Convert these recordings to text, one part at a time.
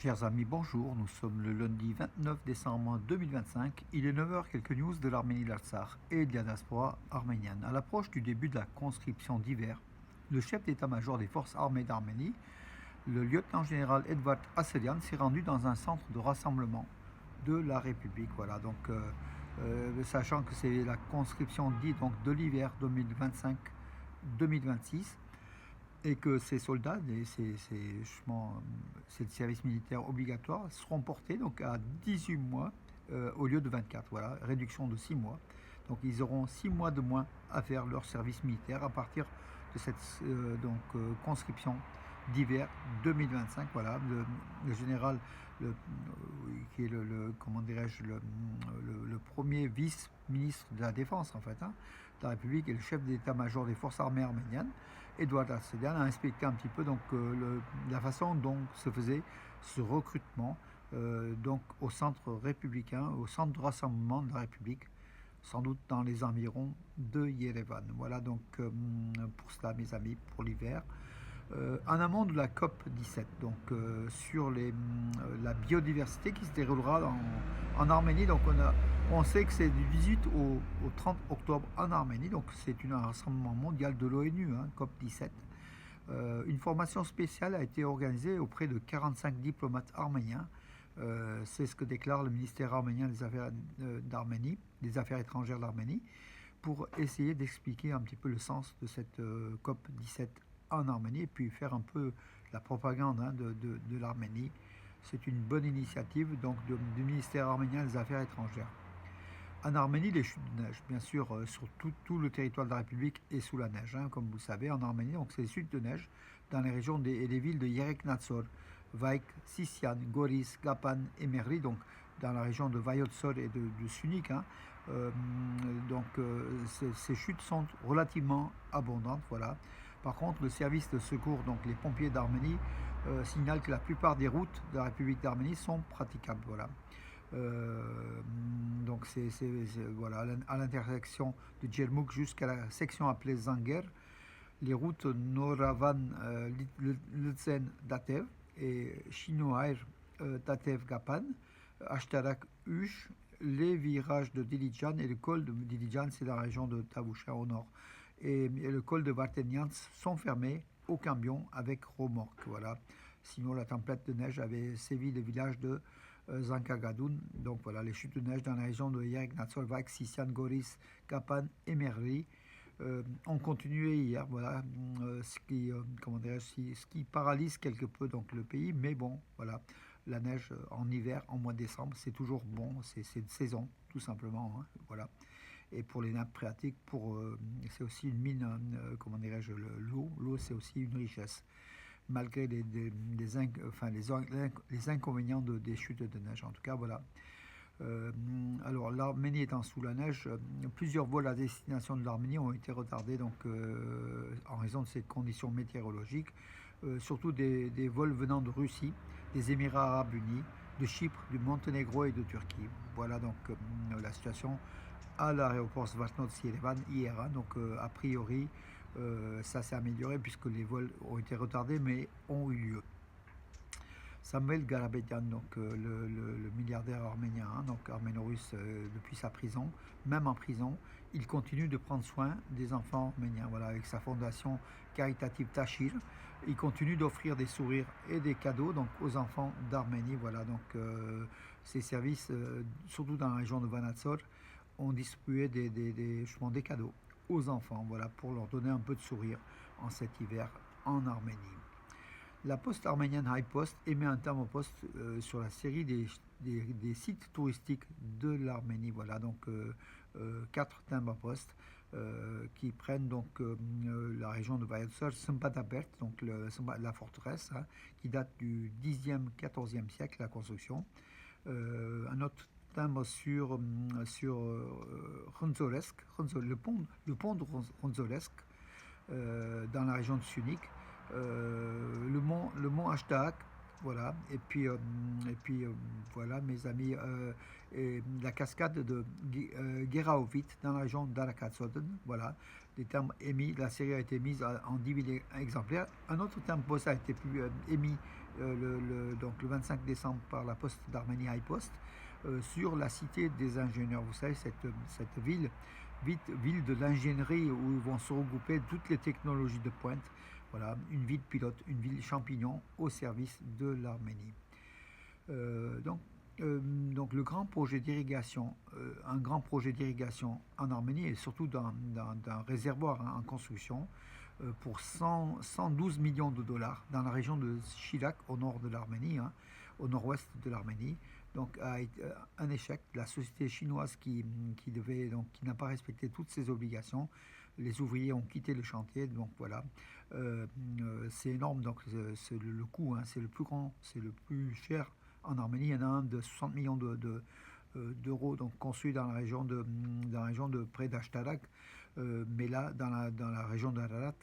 Chers amis, bonjour. Nous sommes le lundi 29 décembre 2025. Il est 9 heures. Quelques news de l'Arménie de l'Artsakh et de la diaspora arménienne. À l'approche du début de la conscription d'hiver, le chef d'état-major des forces armées d'Arménie, le lieutenant-général Edvard Asselian, s'est rendu dans un centre de rassemblement de la République. Voilà, donc sachant que c'est la conscription dite donc, de l'hiver 2025-2026 et que ces soldats, c'est le service militaire obligatoire, seront portés donc à 18 mois au lieu de 24. Voilà, réduction de 6 mois. Donc ils auront 6 mois de moins à faire leur service militaire à partir de cette conscription d'hiver 2025. Voilà, le général, qui est comment dirais-je, le premier vice-ministre de la Défense en fait, de la République et le chef d'état-major des forces armées arméniennes, Edouard Asselian, a expliqué un petit peu donc, la façon dont se faisait ce recrutement donc, au centre républicain, au centre de rassemblement de la République, sans doute dans les environs de Yerevan. Voilà donc pour cela, mes amis, pour l'hiver. En amont de la COP 17, donc sur la biodiversité qui se déroulera en Arménie. Donc on sait que c'est du 18 au 30 octobre en Arménie, donc c'est un rassemblement mondial de l'ONU, COP 17. Une formation spéciale a été organisée auprès de 45 diplomates arméniens. C'est ce que déclare le ministère arménien des Affaires d'Arménie, des Affaires étrangères d'Arménie, pour essayer d'expliquer un petit peu le sens de cette COP 17 en Arménie et puis faire un peu la propagande de l'Arménie. C'est une bonne initiative donc du ministère arménien des Affaires étrangères. En Arménie, les chutes de neige, bien sûr, sur tout le territoire de la République est sous la neige, comme vous le savez, en Arménie. Donc, c'est les chutes de neige dans les régions et les villes de Yereknatsor, Vaik, Sisian, Goris, Gapan et Merli, donc dans la région de Vayotsor et de Sunik. Ces chutes sont relativement abondantes, voilà. Par contre, le service de secours, donc les pompiers d'Arménie, signalent que la plupart des routes de la République d'Arménie sont praticables, voilà. Donc voilà, à l'intersection de Djermouk jusqu'à la section appelée Zanger, les routes Noravan, Lutsen, Datev et Chinoair, Datev, Gapan, Ashtarak, Ush, les virages de Dilijan et le col de Dilijan, c'est dans la région de Tavusha au nord. Et le col de Vartenians sont fermés aux camions avec remorque. Voilà. Sinon, la tempête de neige avait sévi le village de Zankagadoun. Donc voilà, les chutes de neige dans la région de Yereknatsor, Vaik, Sisian, Goris, Kapan et Merli ont continué hier. Voilà, ce qui paralyse quelque peu donc, le pays. Mais bon, voilà, la neige en hiver, en mois de décembre, c'est toujours bon. C'est une saison, tout simplement. Voilà. Et pour les nappes phréatiques, c'est aussi une mine, comment dirais-je, l'eau c'est aussi une richesse, malgré les inconvénients des chutes de neige. En tout cas, voilà. Alors, l'Arménie étant sous la neige, plusieurs vols à destination de l'Arménie ont été retardés donc, en raison de ces conditions météorologiques, surtout des vols venant de Russie, des Émirats arabes unis, de Chypre, du Monténégro et de Turquie. Voilà donc la situation à l'aéroport Svartnotsi-Yerevan hier. Donc a priori, ça s'est amélioré puisque les vols ont été retardés mais ont eu lieu. Samuel Garabedian, donc le milliardaire arménien, donc arméno-russe depuis sa prison, même en prison, il continue de prendre soin des enfants arméniens. Voilà, avec sa fondation caritative Tachir, il continue d'offrir des sourires et des cadeaux donc aux enfants d'Arménie. Voilà, donc ses services, surtout dans la région de Vanatsor, ont distribué des cadeaux aux enfants, voilà, pour leur donner un peu de sourire en cet hiver en Arménie. La poste arménienne High Post émet un terme au poste sur la série des sites touristiques de l'Arménie. Voilà, donc 4 timbres à poste qui prennent donc la région de Vayotsor, Sempatapert, donc la forteresse, qui date du 10e, 14e siècle, la construction. Un autre timbre sur Khonzolesk, le pont de Khonzolesk, dans la région de Sunik. Le mont Ashtaak, voilà, et puis voilà, mes amis, et la cascade de Geraovit dans la région d'Arakatsoden, voilà, des timbres émis. La série a été mise en 10 000 exemplaires. Un autre timbre poste a été émis donc le 25 décembre par la Poste d'Arménie High Post sur la Cité des ingénieurs. Vous savez, cette ville de l'ingénierie où vont se regrouper toutes les technologies de pointe. Voilà, une ville pilote, une ville champignon au service de l'Arménie. Donc le grand projet d'irrigation, un grand projet d'irrigation en Arménie et surtout d'un réservoir en construction pour 112 millions de dollars dans la région de Chilak au nord de l'Arménie, au nord-ouest de l'Arménie. Donc a été un échec. La société chinoise qui n'a pas respecté toutes ses obligations. Les ouvriers ont quitté le chantier. Donc voilà, c'est énorme. Donc c'est le coût, c'est le plus grand, c'est le plus cher en Arménie. Il y en a un de 60 millions d'euros, donc construit dans la région de près d'Ashtarak, mais là dans la région d'Ararat,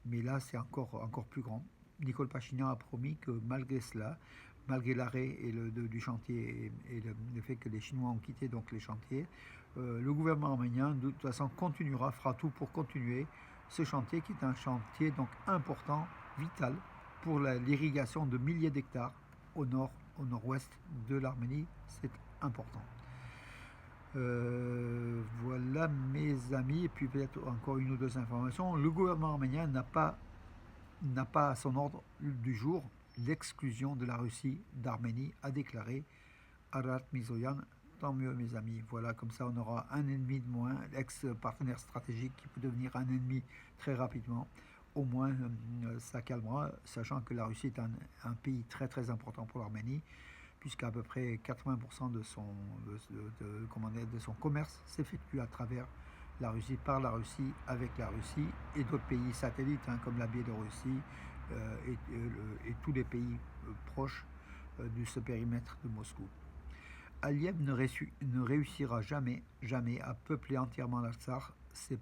mais là c'est encore plus grand. Nicole Pachinian a promis que malgré cela, malgré l'arrêt du chantier et le fait que les Chinois ont quitté donc les chantiers, le gouvernement arménien de toute façon fera tout pour continuer ce chantier qui est un chantier donc important, vital pour l'irrigation de milliers d'hectares au nord-ouest de l'Arménie. C'est important. Voilà mes amis, et puis peut-être encore une ou deux informations. Le gouvernement arménien n'a pas à son ordre du jour l'exclusion de la Russie d'Arménie, a déclaré Arat Mizoyan. Tant mieux mes amis, voilà, comme ça on aura un ennemi de moins, ex-partenaire stratégique qui peut devenir un ennemi très rapidement. Au moins ça calmera, sachant que la Russie est un pays très très important pour l'Arménie, puisqu'à peu près 80% de son commerce s'effectue à travers la Russie, par la Russie, avec la Russie et d'autres pays satellites comme la Biélorussie et tous les pays proches de ce périmètre de Moscou. Aliyev ne réussira jamais à peupler entièrement l'Artsakh, ce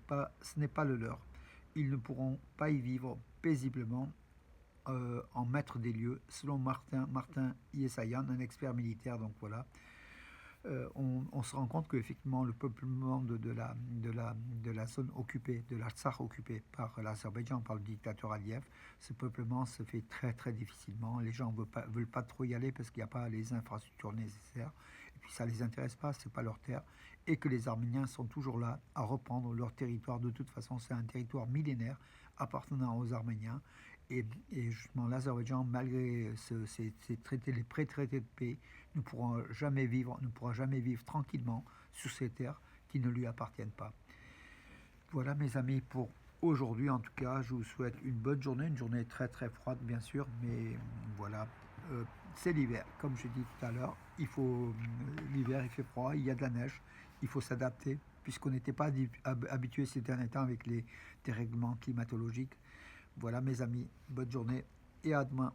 n'est pas le leur. Ils ne pourront pas y vivre paisiblement en maître des lieux, selon Martin Yesayan, un expert militaire. Donc voilà, on se rend compte qu'effectivement le peuplement de la zone occupée, de l'Artsakh occupée par l'Azerbaïdjan, par le dictateur Aliyev, ce peuplement se fait très très difficilement. Les gens veulent pas trop y aller parce qu'il n'y a pas les infrastructures nécessaires. Et puis ça les intéresse pas, c'est pas leur terre, et que les Arméniens sont toujours là à reprendre leur territoire. De toute façon, c'est un territoire millénaire appartenant aux Arméniens, et justement l'Azerbaïdjan, malgré ces traités, les pré-traités de paix, ne pourra jamais vivre tranquillement sur ces terres qui ne lui appartiennent pas. Voilà mes amis pour aujourd'hui. En tout cas, je vous souhaite une bonne journée, une journée très très froide bien sûr, mais voilà, c'est l'hiver, comme je dis tout à l'heure. L'hiver il fait froid, il y a de la neige, il faut s'adapter puisqu'on n'était pas habitué ces derniers temps avec les dérèglements climatologiques. Voilà mes amis, bonne journée et à demain.